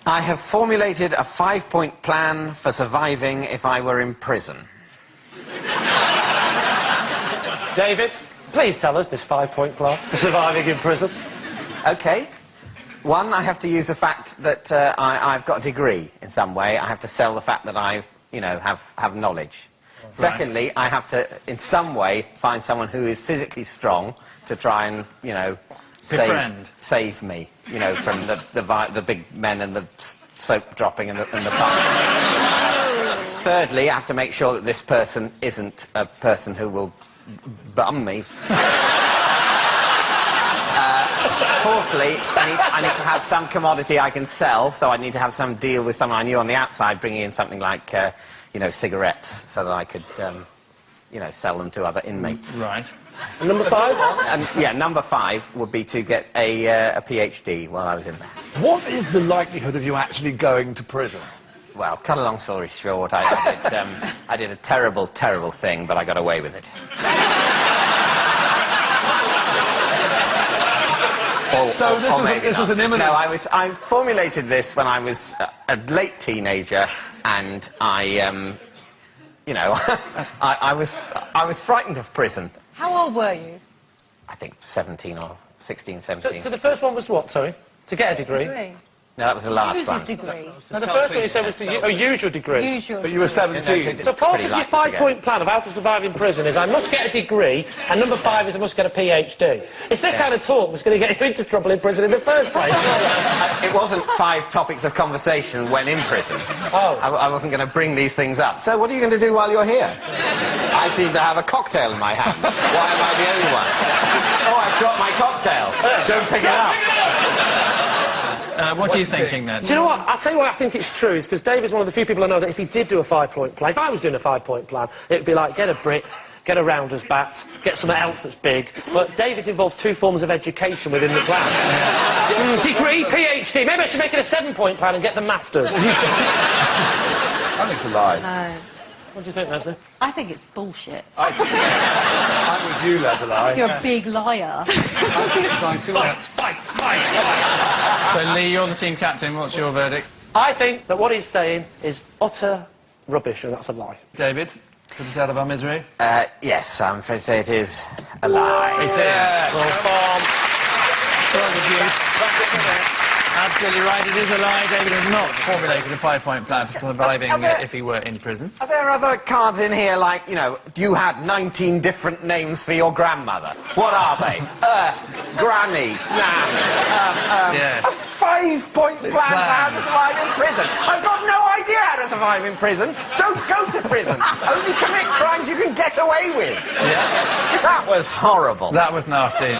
I have formulated a 5-point plan for surviving if I were in prison. David, please tell us this 5-point plan for surviving in prison. OK. 1, I have to use the fact that I've got a degree in some way. I have to sell the fact that I, have knowledge. Right. Secondly, I have to, in some way, find someone who is physically strong to try and, save me, from the big men and the soap dropping and the bum. Thirdly, I have to make sure that this person isn't a person who will bum me. Fourthly, I need to have some commodity I can sell, so I need to have some deal with someone I knew on the outside, bringing in something like, cigarettes, so that I could, sell them to other inmates. Right. And number 5? Number 5 would be to get a PhD while I was in there. What is the likelihood of you actually going to prison? Well, cut a long story short, I did a terrible, terrible thing, but I got away with it. So this was an imminent... No, I formulated this when I was a late teenager, and I was frightened of prison. How old were you? I think 17 or 16, 17. So the first one was what, sorry? To get a degree? No, that was the last one. Use your degree. No, the first one you said was to use your degree. Use your But you were 17. So part of your 5-point plan of how to survive in prison is I must get a degree, and number 5 is I must get a PhD. It's this kind of talk that's going to get you into trouble in prison in the first place. It wasn't 5 topics of conversation when in prison. Oh. I wasn't going to bring these things up. So what are you going to do while you're here? I seem to have a cocktail in my hand. Why am I the only one? Oh, I've dropped my cocktail. Don't pick it up. What are you thinking, then? Do you know what? I'll tell you why I think it's true, is because David's one of the few people I know that if he did do a 5-point plan, if I was doing a 5-point plan, it'd be like, get a brick, get a rounder's bat, get something else that's big. But David involves 2 forms of education within the plan. Degree, PhD. Maybe I should make it a 7-point plan and get the masters. I think it's a lie. No. What do you think, Leslie? I think it's bullshit. I'm with you, Leslie. You're a big liar. So, Lee, you're the team captain. What's your verdict? I think that what he's saying is utter rubbish, and that's a lie. David, put us out of our misery. Yes, I'm afraid to say it is a lie. It is. Absolutely right, it is a lie. David has not formulated a 5-point plan for surviving if he were in prison. Are there other cards in here like, you had 19 different names for your grandmother? What are they? Granny, Nan, yes. A 5-point plan for how to survive in prison. I've got no idea how to survive in prison. Don't go to prison. Only commit crimes you can get away with. Yeah. That was horrible. That was nasty.